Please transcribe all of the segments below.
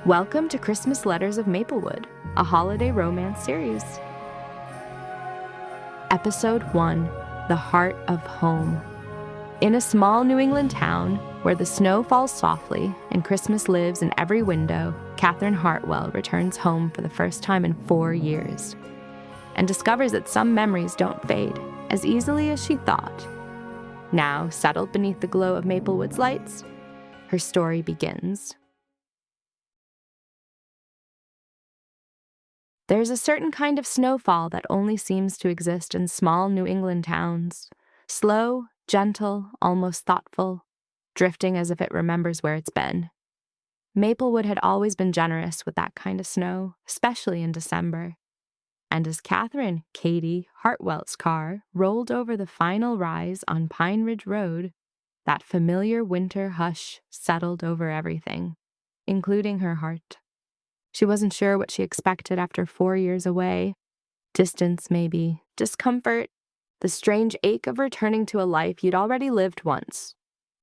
Welcome to Christmas Letters of Maplewood, a holiday romance series. Episode 1, The Heart of Home. In a small New England town where the snow falls softly and Christmas lives in every window, Katherine Hartwell returns home for the first time in 4 years and discovers that some memories don't fade as easily as she thought. Now, settled beneath the glow of Maplewood's lights, her story begins. There's a certain kind of snowfall that only seems to exist in small New England towns. Slow, gentle, almost thoughtful, drifting as if it remembers where it's been. Maplewood had always been generous with that kind of snow, especially in December. And as Katherine, Katie, Hartwell's car rolled over the final rise on Pine Ridge Road, that familiar winter hush settled over everything, including her heart. She wasn't sure what she expected after 4 years away. Distance, maybe. Discomfort. The strange ache of returning to a life you'd already lived once.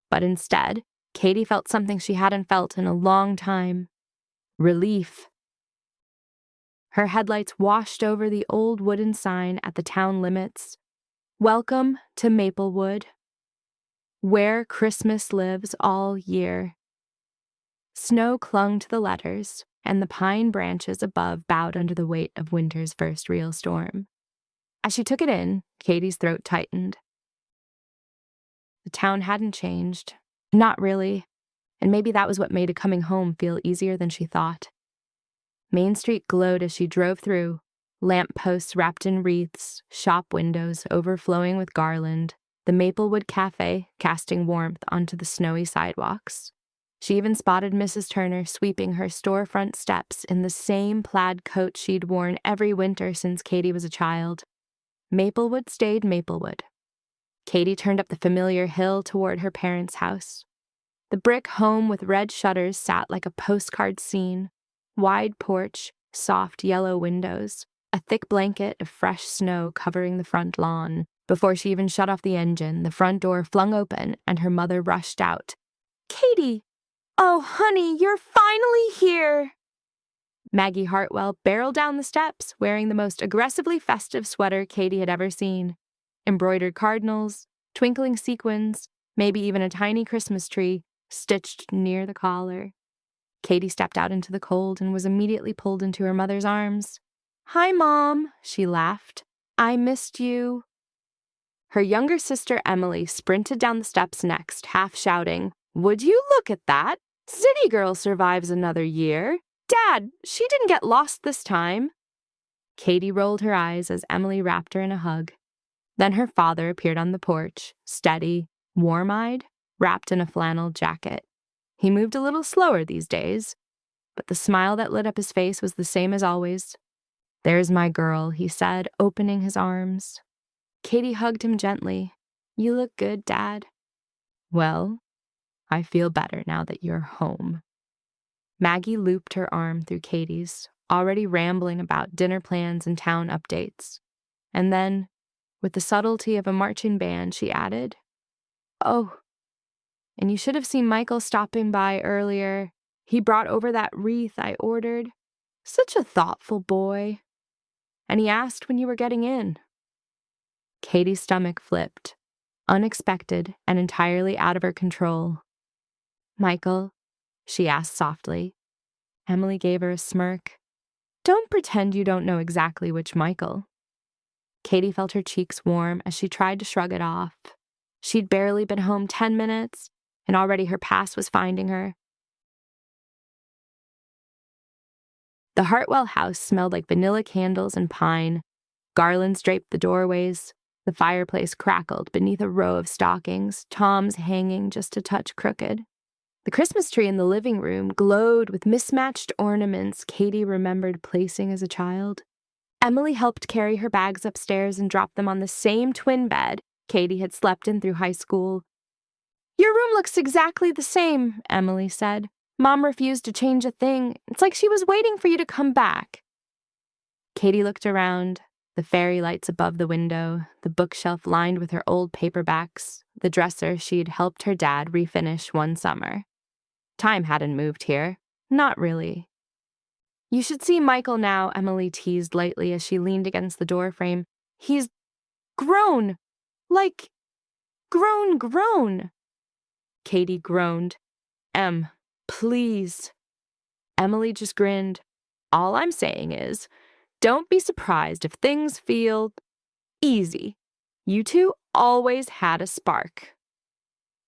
But instead, Katie felt something she hadn't felt in a long time. Relief. Her headlights washed over the old wooden sign at the town limits. Welcome to Maplewood, where Christmas lives all year. Snow clung to the letters, and the pine branches above bowed under the weight of winter's first real storm. As she took it in, Katie's throat tightened. The town hadn't changed. Not really. And maybe that was what made coming home feel easier than she thought. Main Street glowed as she drove through, lamp posts wrapped in wreaths, shop windows overflowing with garland, the Maplewood Cafe casting warmth onto the snowy sidewalks. She even spotted Mrs. Turner sweeping her storefront steps in the same plaid coat she'd worn every winter since Katie was a child. Maplewood stayed Maplewood. Katie turned up the familiar hill toward her parents' house. The brick home with red shutters sat like a postcard scene. Wide porch, soft yellow windows, a thick blanket of fresh snow covering the front lawn. Before she even shut off the engine, the front door flung open and her mother rushed out. "Katie! Oh, honey, you're finally here!" Maggie Hartwell barreled down the steps, wearing the most aggressively festive sweater Katie had ever seen. Embroidered cardinals, twinkling sequins, maybe even a tiny Christmas tree stitched near the collar. Katie stepped out into the cold and was immediately pulled into her mother's arms. "Hi, Mom," she laughed. "I missed you." Her younger sister Emily sprinted down the steps next, half shouting, "Would you look at that? City Girl survives another year. Dad, she didn't get lost this time." Katie rolled her eyes as Emily wrapped her in a hug. Then her father appeared on the porch, steady, warm-eyed, wrapped in a flannel jacket. He moved a little slower these days, but the smile that lit up his face was the same as always. "There's my girl," he said, opening his arms. Katie hugged him gently. "You look good, Dad." "Well, I feel better now that you're home." Maggie looped her arm through Katie's, already rambling about dinner plans and town updates. And then, with the subtlety of a marching band, she added, "Oh, and you should have seen Michael stopping by earlier. He brought over that wreath I ordered. Such a thoughtful boy. And he asked when you were getting in." Katie's stomach flipped, unexpected and entirely out of her control. "Michael?" she asked softly. Emily gave her a smirk. "Don't pretend you don't know exactly which Michael." Katie felt her cheeks warm as she tried to shrug it off. She'd barely been home 10 minutes, and already her past was finding her. The Hartwell house smelled like vanilla candles and pine. Garlands draped the doorways. The fireplace crackled beneath a row of stockings, Tom's hanging just a touch crooked. The Christmas tree in the living room glowed with mismatched ornaments Katie remembered placing as a child. Emily helped carry her bags upstairs and drop them on the same twin bed Katie had slept in through high school. "Your room looks exactly the same," Emily said. "Mom refused to change a thing. It's like she was waiting for you to come back." Katie looked around, the fairy lights above the window, the bookshelf lined with her old paperbacks, the dresser she'd helped her dad refinish one summer. Time hadn't moved here. Not really. You should see Michael now, Emily teased lightly as she leaned against the doorframe. He's grown. Like, grown. Katie groaned. Em, please. Emily just grinned. All I'm saying is, don't be surprised if things feel easy. You two always had a spark.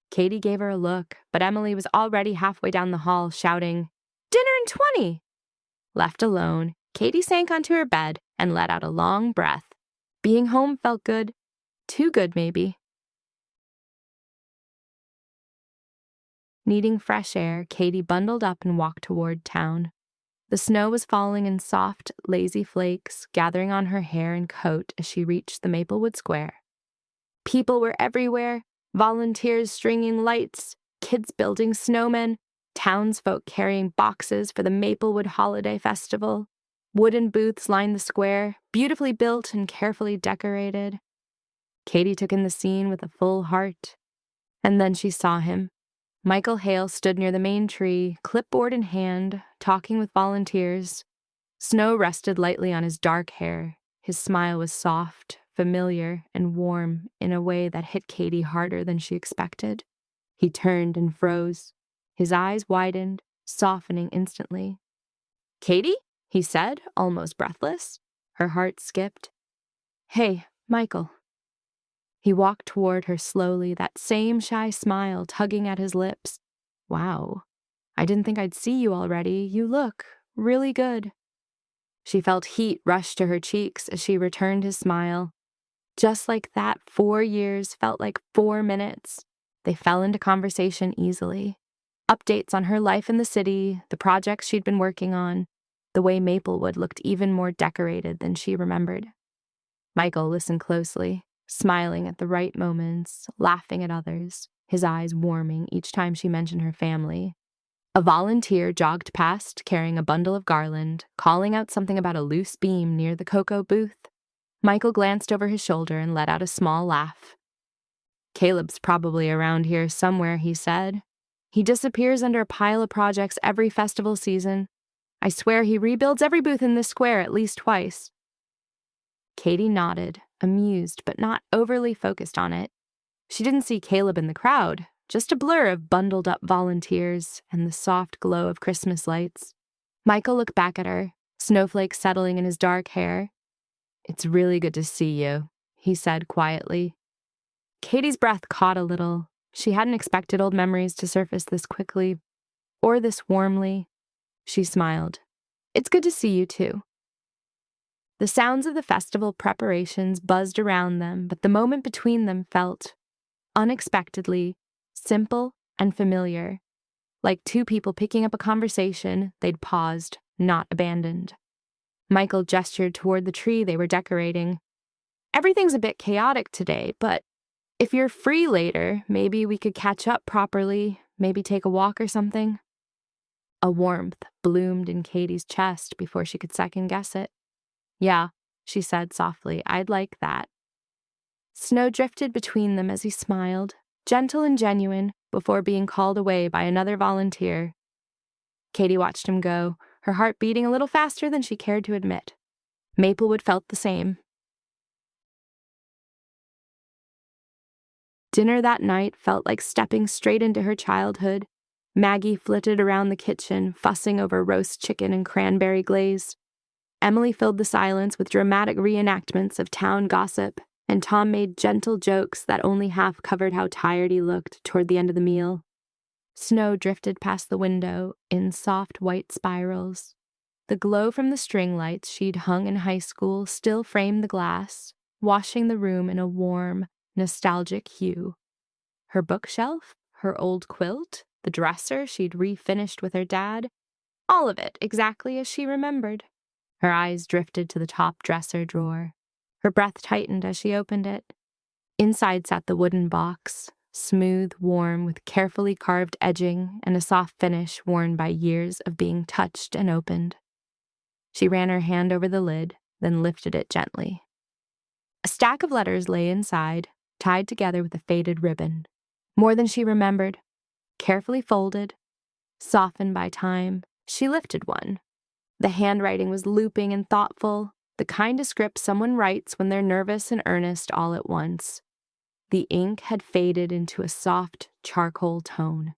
Katie gave her a look, but Emily was already halfway down the hall shouting, Dinner in 20! Left alone, Katie sank onto her bed and let out a long breath. Being home felt good. Too good, maybe. Needing fresh air, Katie bundled up and walked toward town. The snow was falling in soft, lazy flakes, gathering on her hair and coat as she reached the Maplewood Square. People were everywhere, volunteers stringing lights, kids building snowmen, townsfolk carrying boxes for the Maplewood Holiday Festival. Wooden booths lined the square, beautifully built and carefully decorated. Katie took in the scene with a full heart. And then she saw him. Michael Hale stood near the main tree, clipboard in hand, talking with volunteers. Snow rested lightly on his dark hair. His smile was soft, familiar, and warm in a way that hit Katie harder than she expected. He turned and froze. His eyes widened, softening instantly. Katie? He said, almost breathless. Her heart skipped. Hey, Michael. He walked toward her slowly, that same shy smile tugging at his lips. Wow, I didn't think I'd see you already. You look really good. She felt heat rush to her cheeks as she returned his smile. Just like that, 4 years felt like 4 minutes. They fell into conversation easily. Updates on her life in the city, the projects she'd been working on, the way Maplewood looked even more decorated than she remembered. Michael listened closely, smiling at the right moments, laughing at others, his eyes warming each time she mentioned her family. A volunteer jogged past carrying a bundle of garland, calling out something about a loose beam near the cocoa booth. Michael glanced over his shoulder and let out a small laugh. Caleb's probably around here somewhere, he said. He disappears under a pile of projects every festival season. I swear he rebuilds every booth in this square at least twice. Katie nodded, amused but not overly focused on it. She didn't see Caleb in the crowd, just a blur of bundled-up volunteers and the soft glow of Christmas lights. Michael looked back at her, snowflakes settling in his dark hair. It's really good to see you, he said quietly. Katie's breath caught a little. She hadn't expected old memories to surface this quickly, or this warmly. She smiled. It's good to see you, too. The sounds of the festival preparations buzzed around them, but the moment between them felt, unexpectedly, simple and familiar. Like two people picking up a conversation they'd paused, not abandoned. Michael gestured toward the tree they were decorating. Everything's a bit chaotic today, but if you're free later, maybe we could catch up properly, maybe take a walk or something. A warmth bloomed in Katie's chest before she could second-guess it. Yeah, she said softly, I'd like that. Snow drifted between them as he smiled, gentle and genuine, before being called away by another volunteer. Katie watched him go, her heart beating a little faster than she cared to admit. Maplewood felt the same. Dinner that night felt like stepping straight into her childhood. Maggie flitted around the kitchen, fussing over roast chicken and cranberry glaze. Emily filled the silence with dramatic reenactments of town gossip, and Tom made gentle jokes that only half covered how tired he looked toward the end of the meal. Snow drifted past the window in soft white spirals. The glow from the string lights she'd hung in high school still framed the glass, washing the room in a warm, nostalgic hue. Her bookshelf, her old quilt, the dresser she'd refinished with her dad, all of it exactly as she remembered. Her eyes drifted to the top dresser drawer. Her breath tightened as she opened it. Inside sat the wooden box, smooth, warm, with carefully carved edging and a soft finish worn by years of being touched and opened. She ran her hand over the lid, then lifted it gently. A stack of letters lay inside, tied together with a faded ribbon. More than she remembered, carefully folded, Softened by time, she lifted one. The handwriting was looping and thoughtful, the kind of script someone writes when they're nervous and earnest all at once. The ink had faded into a soft charcoal tone.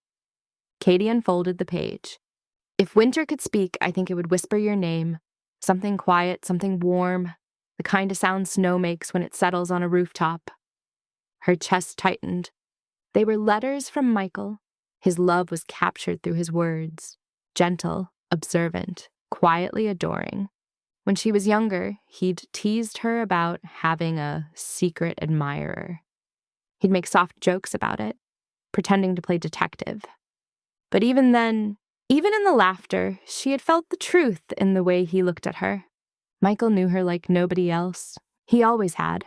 Katie unfolded the page. If winter could speak, I think it would whisper your name. Something quiet, something warm, the kind of sound snow makes when it settles on a rooftop. Her chest tightened. They were letters from Michael. His love was captured through his words. Gentle, observant, quietly adoring. When she was younger, he'd teased her about having a secret admirer. He'd make soft jokes about it, pretending to play detective. But even then, even in the laughter, she had felt the truth in the way he looked at her. Michael knew her like nobody else. He always had.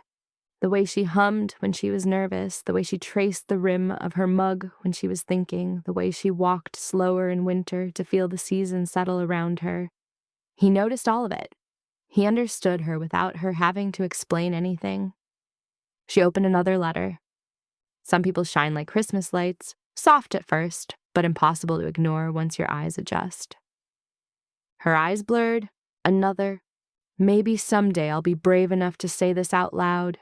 The way she hummed when she was nervous, the way she traced the rim of her mug when she was thinking, the way she walked slower in winter to feel the season settle around her. He noticed all of it. He understood her without her having to explain anything. She opened another letter. Some people shine like Christmas lights, soft at first, but impossible to ignore once your eyes adjust. Her eyes blurred. Another. Maybe someday I'll be brave enough to say this out loud.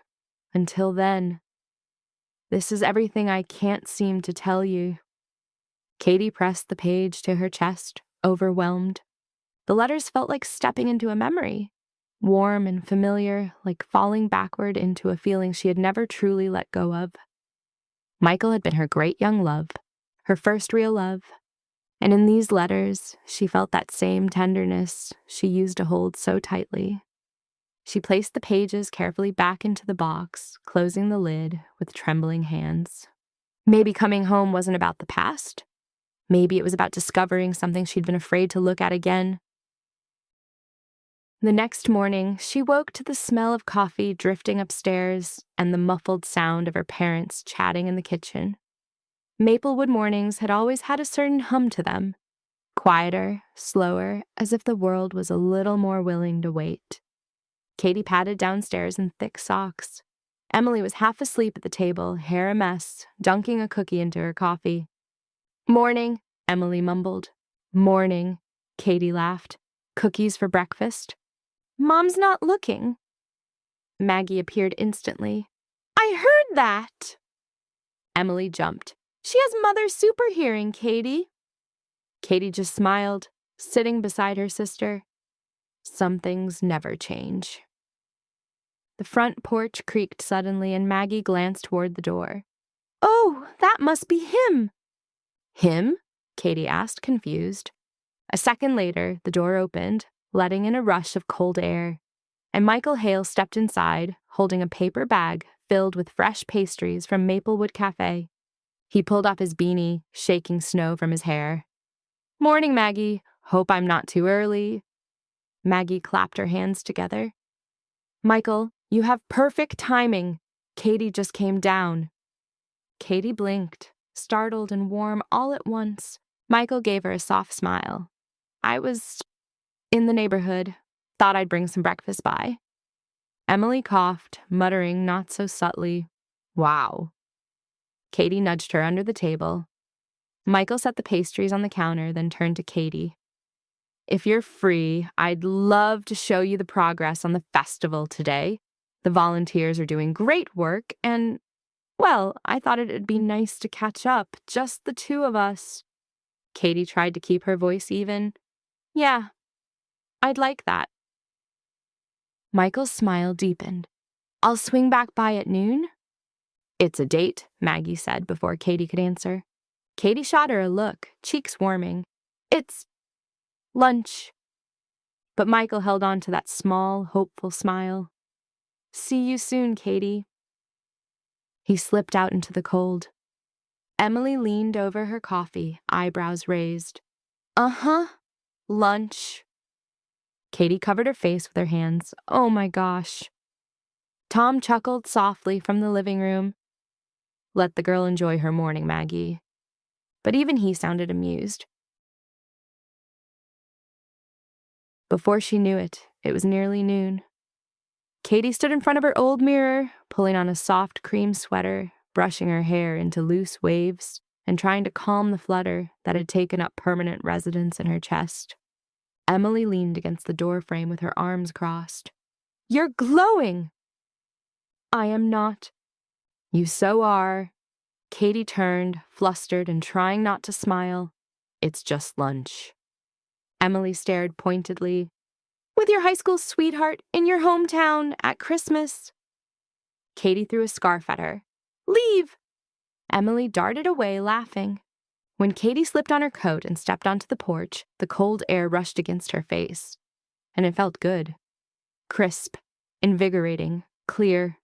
Until then, this is everything I can't seem to tell you. Katie pressed the page to her chest, overwhelmed. The letters felt like stepping into a memory, warm and familiar, like falling backward into a feeling she had never truly let go of. Michael had been her great young love, her first real love, and in these letters, she felt that same tenderness she used to hold so tightly. She placed the pages carefully back into the box, closing the lid with trembling hands. Maybe coming home wasn't about the past. Maybe it was about discovering something she'd been afraid to look at again. The next morning, she woke to the smell of coffee drifting upstairs and the muffled sound of her parents chatting in the kitchen. Maplewood mornings had always had a certain hum to them, quieter, slower, as if the world was a little more willing to wait. Katie padded downstairs in thick socks. Emily was half asleep at the table, hair a mess, dunking a cookie into her coffee. "Morning," Emily mumbled. "Morning," Katie laughed. "Cookies for breakfast?" "Mom's not looking." Maggie appeared instantly. "I heard that!" Emily jumped. "She has mother's super hearing, Katie." Katie just smiled, sitting beside her sister. Some things never change. The front porch creaked suddenly, and Maggie glanced toward the door. "Oh, that must be him." "Him?" Katie asked, confused. A second later, the door opened, letting in a rush of cold air, and Michael Hale stepped inside, holding a paper bag filled with fresh pastries from Maplewood Cafe. He pulled off his beanie, shaking snow from his hair. "Morning, Maggie. Hope I'm not too early." Maggie clapped her hands together. "Michael, you have perfect timing. Katie just came down." Katie blinked, startled and warm all at once. Michael gave her a soft smile. "I was in the neighborhood. Thought I'd bring some breakfast by." Emily coughed, muttering not so subtly, "Wow." Katie nudged her under the table. Michael set the pastries on the counter, then turned to Katie. "If you're free, I'd love to show you the progress on the festival today. The volunteers are doing great work, and, well, I thought it'd be nice to catch up, just the two of us." Katie tried to keep her voice even. "Yeah, I'd like that." Michael's smile deepened. "I'll swing back by at noon?" "It's a date," Maggie said before Katie could answer. Katie shot her a look, cheeks warming. "It's lunch." But Michael held on to that small, hopeful smile. "See you soon, Katie." He slipped out into the cold. Emily leaned over her coffee, eyebrows raised. "Uh-huh. Lunch." Katie covered her face with her hands. "Oh my gosh." Tom chuckled softly from the living room. "Let the girl enjoy her morning, Maggie." But even he sounded amused. Before she knew it, it was nearly noon. Katie stood in front of her old mirror, pulling on a soft cream sweater, brushing her hair into loose waves, and trying to calm the flutter that had taken up permanent residence in her chest. Emily leaned against the doorframe with her arms crossed. "You're glowing!" "I am not." "You so are." Katie turned, flustered and trying not to smile. "It's just lunch." Emily stared pointedly. "With your high school sweetheart in your hometown at Christmas." Katie threw a scarf at her. "Leave!" Emily darted away, laughing. When Katie slipped on her coat and stepped onto the porch, the cold air rushed against her face. And it felt good. Crisp, invigorating, clear.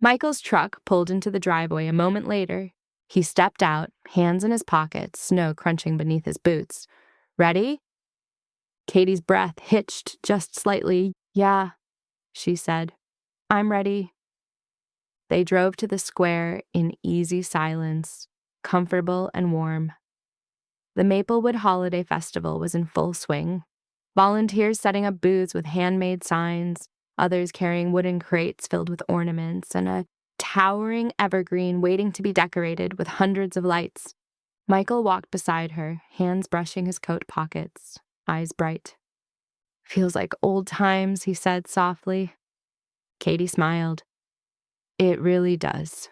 Michael's truck pulled into the driveway a moment later. He stepped out, hands in his pockets, snow crunching beneath his boots. "Ready?" Katie's breath hitched just slightly. "Yeah," she said. "I'm ready." They drove to the square in easy silence, comfortable and warm. The Maplewood Holiday Festival was in full swing. Volunteers setting up booths with handmade signs, others carrying wooden crates filled with ornaments, and a towering evergreen waiting to be decorated with hundreds of lights. Michael walked beside her, hands brushing his coat pockets, eyes bright. "Feels like old times," he said softly. Katie smiled. "It really does."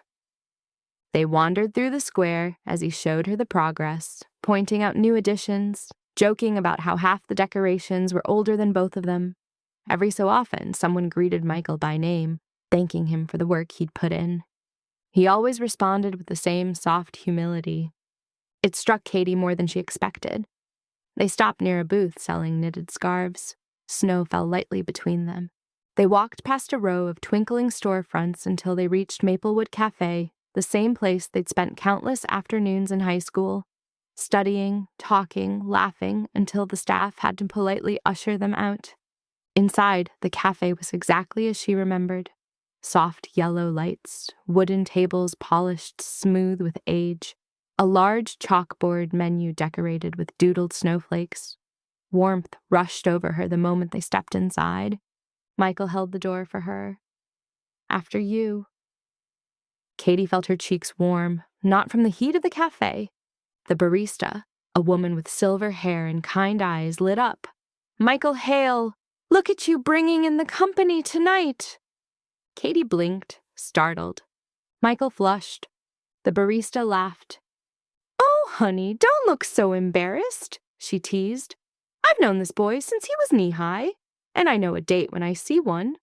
They wandered through the square as he showed her the progress, pointing out new additions, joking about how half the decorations were older than both of them. Every so often, someone greeted Michael by name, thanking him for the work he'd put in. He always responded with the same soft humility. It struck Katie more than she expected. They stopped near a booth selling knitted scarves. Snow fell lightly between them. They walked past a row of twinkling storefronts until they reached Maplewood Cafe, the same place they'd spent countless afternoons in high school, studying, talking, laughing, until the staff had to politely usher them out. Inside, the cafe was exactly as she remembered. Soft yellow lights, wooden tables polished smooth with age, a large chalkboard menu decorated with doodled snowflakes. Warmth rushed over her the moment they stepped inside. Michael held the door for her. "After you." Katie felt her cheeks warm, not from the heat of the cafe. The barista, a woman with silver hair and kind eyes, lit up. "Michael Hale, look at you bringing in the company tonight." Katie blinked, startled. Michael flushed. The barista laughed. "Oh, honey, don't look so embarrassed," she teased. "I've known this boy since he was knee-high, and I know a date when I see one."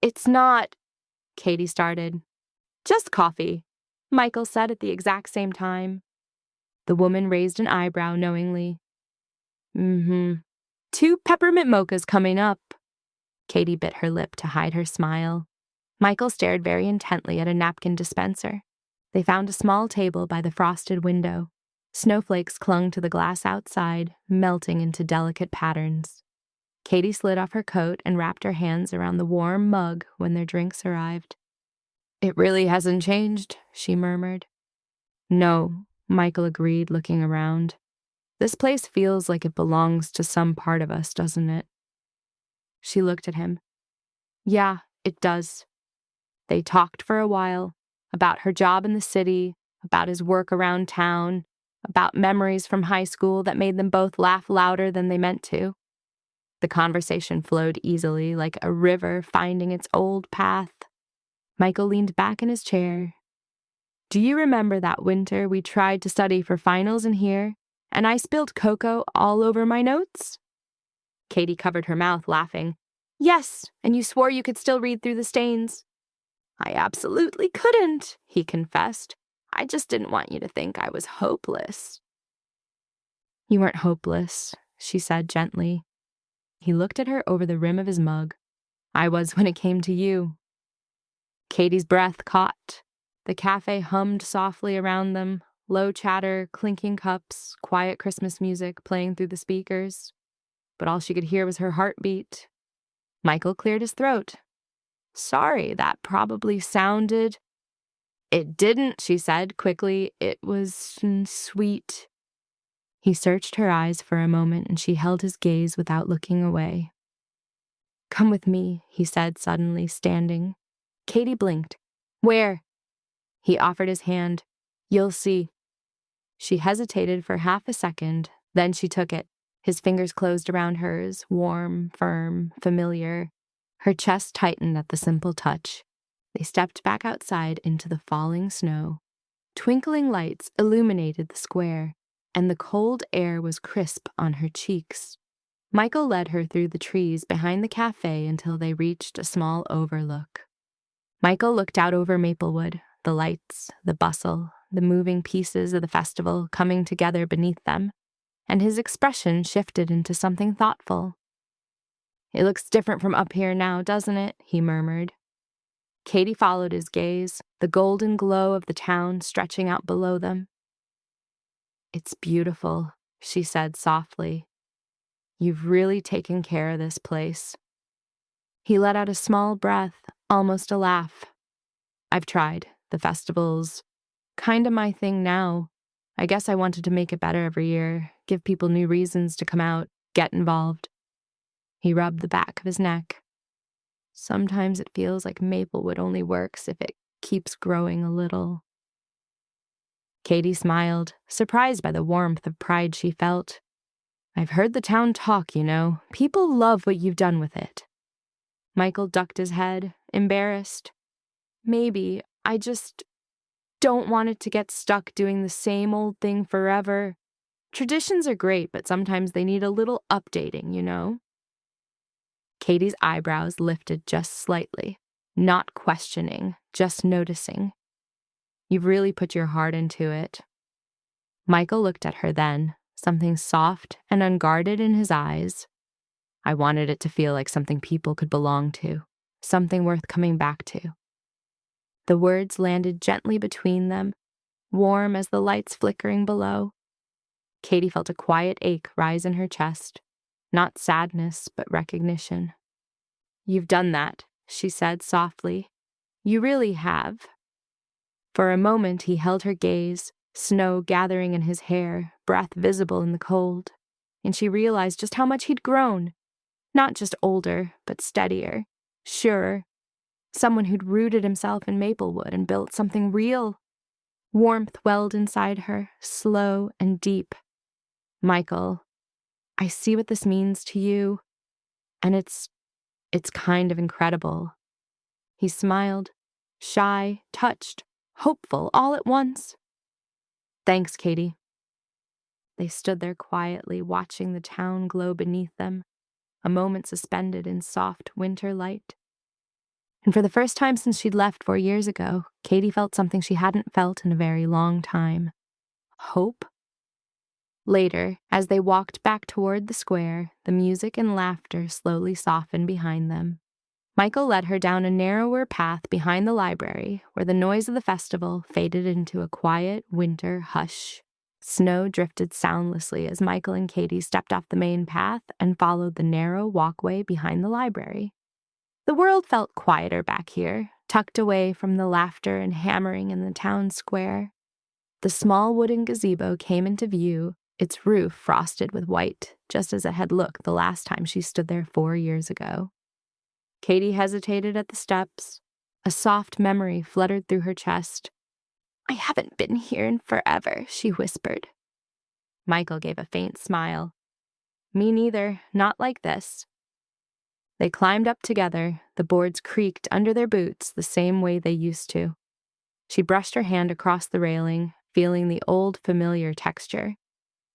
"It's not," Katie started. "Just coffee," Michael said at the exact same time. The woman raised an eyebrow knowingly. "Mm-hmm. 2 peppermint mochas coming up." Katie bit her lip to hide her smile. Michael stared very intently at a napkin dispenser. They found a small table by the frosted window. Snowflakes clung to the glass outside, melting into delicate patterns. Katie slid off her coat and wrapped her hands around the warm mug when their drinks arrived. "It really hasn't changed," she murmured. "No," Michael agreed, looking around. "This place feels like it belongs to some part of us, doesn't it?" She looked at him. "Yeah, it does." They talked for a while, about her job in the city, about his work around town, about memories from high school that made them both laugh louder than they meant to. The conversation flowed easily, like a river finding its old path. Michael leaned back in his chair. "Do you remember that winter we tried to study for finals in here, and I spilled cocoa all over my notes?" Katie covered her mouth, laughing. "Yes, and you swore you could still read through the stains." "I absolutely couldn't," he confessed. "I just didn't want you to think I was hopeless." "You weren't hopeless," she said gently. He looked at her over the rim of his mug. "I was when it came to you." Katie's breath caught. The cafe hummed softly around them, low chatter, clinking cups, quiet Christmas music playing through the speakers. But all she could hear was her heartbeat. Michael cleared his throat. "Sorry, that probably sounded—" "It didn't," she said quickly. "It was sweet." He searched her eyes for a moment, and she held his gaze without looking away. "Come with me," he said suddenly, standing. Katie blinked. "Where?" He offered his hand. "You'll see." She hesitated for half a second, then she took it. His fingers closed around hers, warm, firm, familiar. Her chest tightened at the simple touch. They stepped back outside into the falling snow. Twinkling lights illuminated the square, and the cold air was crisp on her cheeks. Michael led her through the trees behind the cafe until they reached a small overlook. Michael looked out over Maplewood, the lights, the bustle, the moving pieces of the festival coming together beneath them, and his expression shifted into something thoughtful. "It looks different from up here now, doesn't it?" he murmured. Katie followed his gaze, the golden glow of the town stretching out below them. "It's beautiful," she said softly. "You've really taken care of this place." He let out a small breath, almost a laugh. "I've tried. The festival's kinda my thing now. I guess I wanted to make it better every year, give people new reasons to come out, get involved." He rubbed the back of his neck. "Sometimes it feels like Maplewood only works if it keeps growing a little." Katie smiled, surprised by the warmth of pride she felt. "I've heard the town talk, you know. People love what you've done with it." Michael ducked his head, embarrassed. "Maybe. I just don't want it to get stuck doing the same old thing forever. Traditions are great, but sometimes they need a little updating, you know?" Katie's eyebrows lifted just slightly, not questioning, just noticing. "You've really put your heart into it." Michael looked at her then, something soft and unguarded in his eyes. "I wanted it to feel like something people could belong to, something worth coming back to." The words landed gently between them, warm as the lights flickering below. Katie felt a quiet ache rise in her chest, not sadness, but recognition. "You've done that," she said softly. "You really have." For a moment he held her gaze, snow gathering in his hair, breath visible in the cold, and she realized just how much he'd grown. Not just older, but steadier, surer. Someone who'd rooted himself in Maplewood and built something real. Warmth welled inside her, slow and deep. "Michael, I see what this means to you, and it's kind of incredible." He smiled, shy, touched, hopeful, all at once. "Thanks, Katie." They stood there quietly, watching the town glow beneath them, a moment suspended in soft winter light. And for the first time since she'd left 4 years ago, Katie felt something she hadn't felt in a very long time. Hope? Later, as they walked back toward the square, the music and laughter slowly softened behind them. Michael led her down a narrower path behind the library, where the noise of the festival faded into a quiet winter hush. Snow drifted soundlessly as Michael and Katie stepped off the main path and followed the narrow walkway behind the library. The world felt quieter back here, tucked away from the laughter and hammering in the town square. The small wooden gazebo came into view, its roof frosted with white, just as it had looked the last time she stood there 4 years ago. Katie hesitated at the steps. A soft memory fluttered through her chest. "I haven't been here in forever," she whispered. Michael gave a faint smile. "Me neither, not like this." They climbed up together, the boards creaked under their boots the same way they used to. She brushed her hand across the railing, feeling the old familiar texture.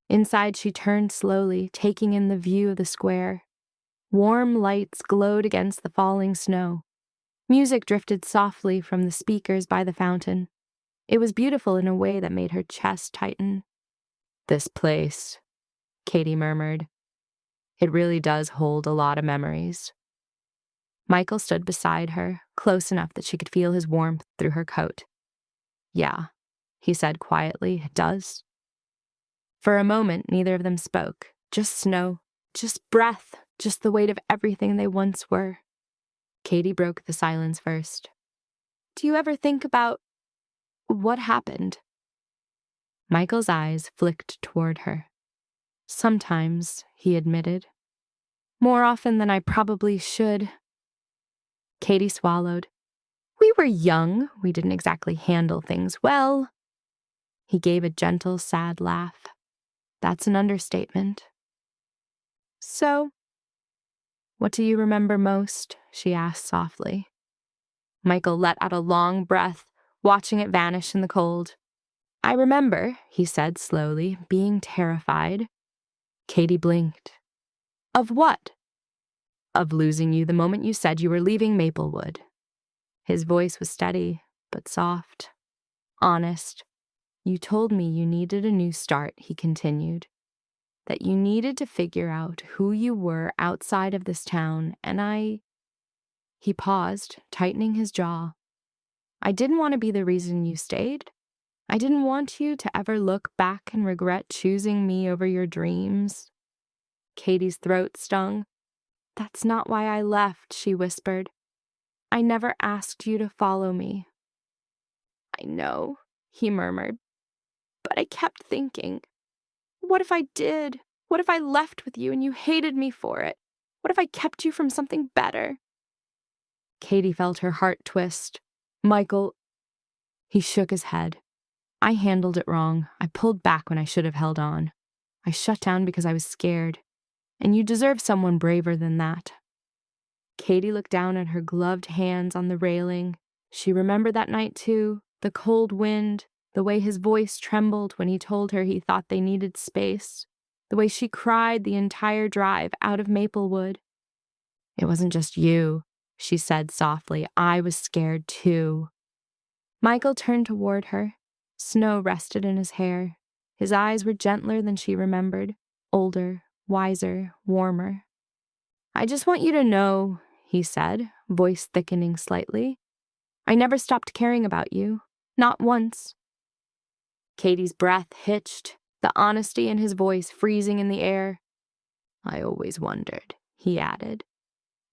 Inside she turned slowly, taking in the view of the square. Warm lights glowed against the falling snow. Music drifted softly from the speakers by the fountain. It was beautiful in a way that made her chest tighten. "This place," Katie murmured. "It really does hold a lot of memories." Michael stood beside her, close enough that she could feel his warmth through her coat. "Yeah," he said quietly, "it does." For a moment, neither of them spoke. Just snow, just breath, just the weight of everything they once were. Katie broke the silence first. "Do you ever think about what happened?" Michael's eyes flicked toward her. "Sometimes," he admitted. "More often than I probably should." Katie swallowed. "We were young. We didn't exactly handle things well." He gave a gentle, sad laugh. That's an understatement. So, what do you remember most? She asked softly. Michael let out a long breath, watching it vanish in the cold. I remember, he said slowly, being terrified. Katie blinked. Of what? Of losing you the moment you said you were leaving Maplewood. His voice was steady, but soft. Honest. You told me you needed a new start, he continued. That you needed to figure out who you were outside of this town, and He paused, tightening his jaw. I didn't want to be the reason you stayed. I didn't want you to ever look back and regret choosing me over your dreams. Katie's throat stung. That's not why I left, she whispered. I never asked you to follow me. I know, he murmured, but I kept thinking, what if I did? What if I left with you and you hated me for it? What if I kept you from something better? Katie felt her heart twist. Michael, he shook his head. I handled it wrong. I pulled back when I should have held on. I shut down because I was scared. And you deserve someone braver than that. Katie looked down at her gloved hands on the railing. She remembered that night too, the cold wind, the way his voice trembled when he told her he thought they needed space, the way she cried the entire drive out of Maplewood. It wasn't just you, she said softly. I was scared too. Michael turned toward her. Snow rested in his hair. His eyes were gentler than she remembered, older, wiser, warmer. I just want you to know, he said, voice thickening slightly. I never stopped caring about you. Not once. Katie's breath hitched, the honesty in his voice freezing in the air. I always wondered, he added,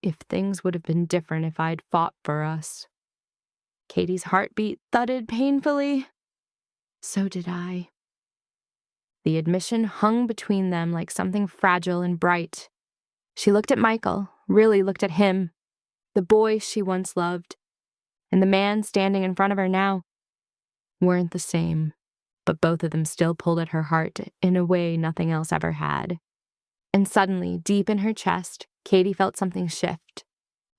if things would have been different if I'd fought for us. Katie's heartbeat thudded painfully. So did I. The admission hung between them like something fragile and bright. She looked at Michael, really looked at him, the boy she once loved, and the man standing in front of her now weren't the same, but both of them still pulled at her heart in a way nothing else ever had. And suddenly, deep in her chest, Katie felt something shift,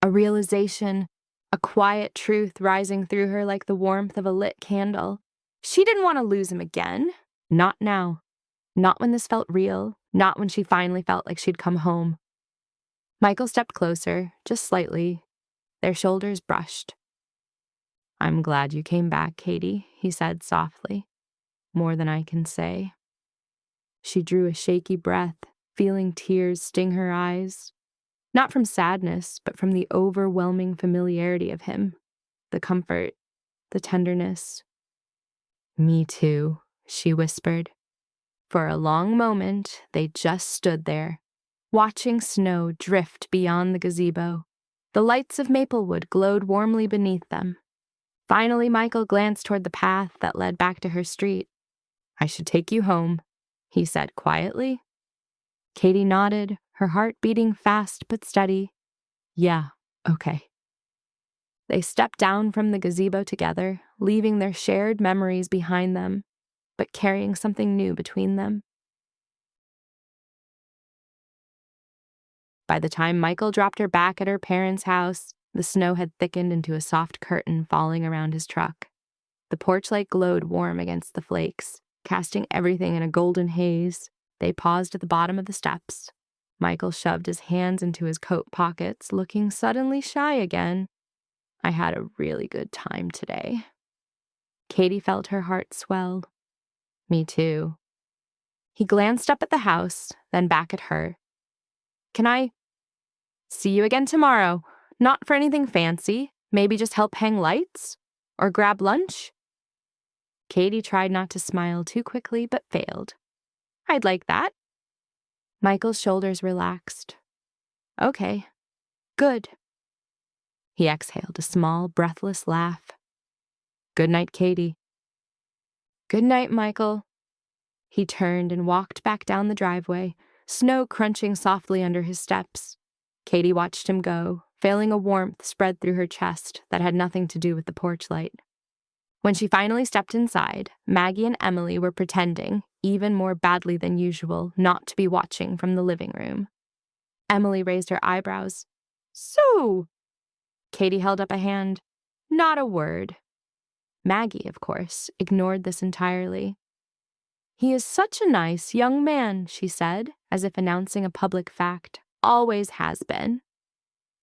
a realization, a quiet truth rising through her like the warmth of a lit candle. She didn't want to lose him again. Not now. Not when this felt real. Not when she finally felt like she'd come home. Michael stepped closer, just slightly. Their shoulders brushed. I'm glad you came back, Katie, he said softly. More than I can say. She drew a shaky breath, feeling tears sting her eyes. Not from sadness, but from the overwhelming familiarity of him. The comfort, the tenderness. Me too, she whispered. For a long moment, they just stood there, watching snow drift beyond the gazebo. The lights of Maplewood glowed warmly beneath them. Finally, Michael glanced toward the path that led back to her street. I should take you home, he said quietly. Katie nodded, her heart beating fast but steady. Yeah, okay. They stepped down from the gazebo together, leaving their shared memories behind them, but carrying something new between them. By the time Michael dropped her back at her parents' house, the snow had thickened into a soft curtain falling around his truck. The porch light glowed warm against the flakes, casting everything in a golden haze. They paused at the bottom of the steps. Michael shoved his hands into his coat pockets, looking suddenly shy again. I had a really good time today. Katie felt her heart swell. Me too. He glanced up at the house, then back at her. Can I see you again tomorrow? Not for anything fancy. Maybe just help hang lights? Or grab lunch? Katie tried not to smile too quickly, but failed. I'd like that. Michael's shoulders relaxed. Okay. Good. He exhaled a small, breathless laugh. Good night, Katie. Good night, Michael. He turned and walked back down the driveway, snow crunching softly under his steps. Katie watched him go, feeling a warmth spread through her chest that had nothing to do with the porch light. When she finally stepped inside, Maggie and Emily were pretending, even more badly than usual, not to be watching from the living room. Emily raised her eyebrows. "So?" Katie held up a hand. "Not a word." Maggie, of course, ignored this entirely. "He is such a nice young man," she said, as if announcing a public fact. "Always has been."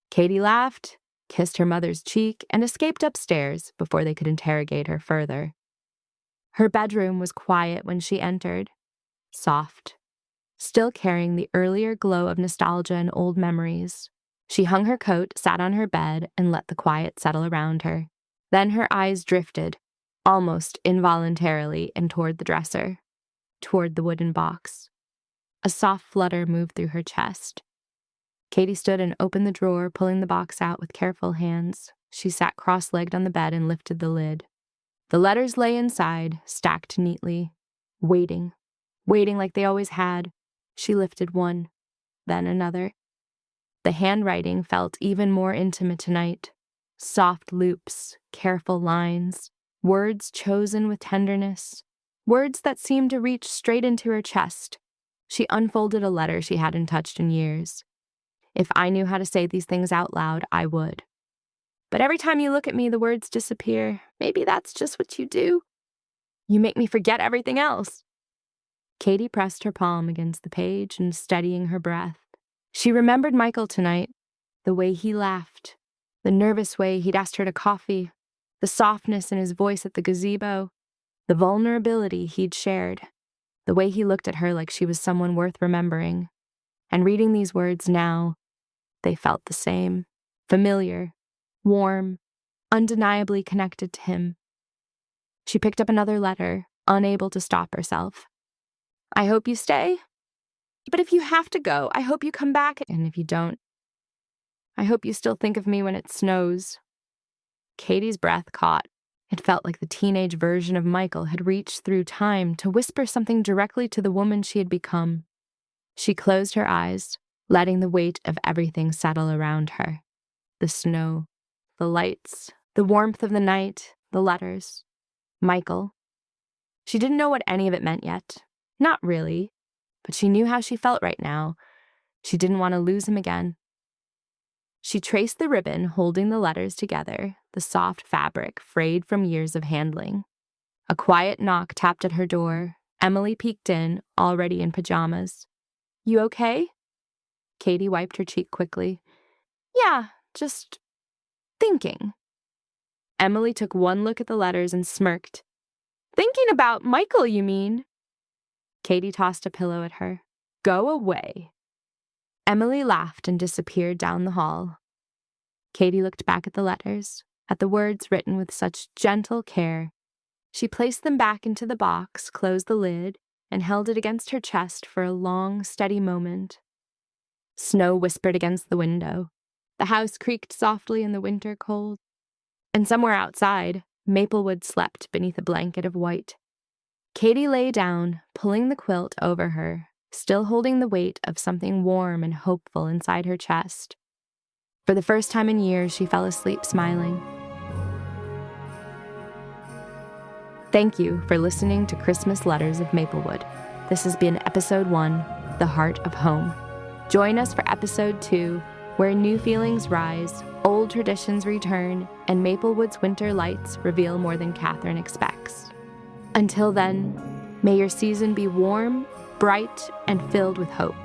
Katie laughed, kissed her mother's cheek, and escaped upstairs before they could interrogate her further. Her bedroom was quiet when she entered, soft, still carrying the earlier glow of nostalgia and old memories. She hung her coat, sat on her bed, and let the quiet settle around her. Then her eyes drifted, almost involuntarily, and toward the dresser, toward the wooden box. A soft flutter moved through her chest. Katie stood and opened the drawer, pulling the box out with careful hands. She sat cross-legged on the bed and lifted the lid. The letters lay inside, stacked neatly, waiting like they always had. She lifted one, then another. The handwriting felt even more intimate tonight. Soft loops, careful lines, words chosen with tenderness, words that seemed to reach straight into her chest. She unfolded a letter she hadn't touched in years. If I knew how to say these things out loud, I would. But every time you look at me, the words disappear. Maybe that's just what you do. You make me forget everything else. Katie pressed her palm against the page and steadying her breath. She remembered Michael tonight, the way he laughed, the nervous way he'd asked her to coffee, the softness in his voice at the gazebo, the vulnerability he'd shared, the way he looked at her like she was someone worth remembering. And reading these words now, they felt the same, familiar, warm, undeniably connected to him. She picked up another letter, unable to stop herself. "I hope you stay. But if you have to go, I hope you come back. And if you don't, I hope you still think of me when it snows." Katie's breath caught. It felt like the teenage version of Michael had reached through time to whisper something directly to the woman she had become. She closed her eyes, letting the weight of everything settle around her. The snow, the lights, the warmth of the night, the letters. Michael. She didn't know what any of it meant yet. Not really. But she knew how she felt right now. She didn't want to lose him again. She traced the ribbon holding the letters together, the soft fabric frayed from years of handling. A quiet knock tapped at her door. Emily peeked in, already in pajamas. "You okay?" Katie wiped her cheek quickly. "Yeah, just thinking." Emily took one look at the letters and smirked. "Thinking about Michael, you mean?" Katie tossed a pillow at her. "Go away." Emily laughed and disappeared down the hall. Katie looked back at the letters, at the words written with such gentle care. She placed them back into the box, closed the lid, and held it against her chest for a long, steady moment. Snow whispered against the window. The house creaked softly in the winter cold. And somewhere outside, Maplewood slept beneath a blanket of white. Katie lay down, pulling the quilt over her, still holding the weight of something warm and hopeful inside her chest. For the first time in years, she fell asleep smiling. Thank you for listening to Christmas Letters of Maplewood. This has been Episode 1, The Heart of Home. Join us for Episode 2, where new feelings rise, old traditions return, and Maplewood's winter lights reveal more than Katherine expects. Until then, may your season be warm, bright, and filled with hope.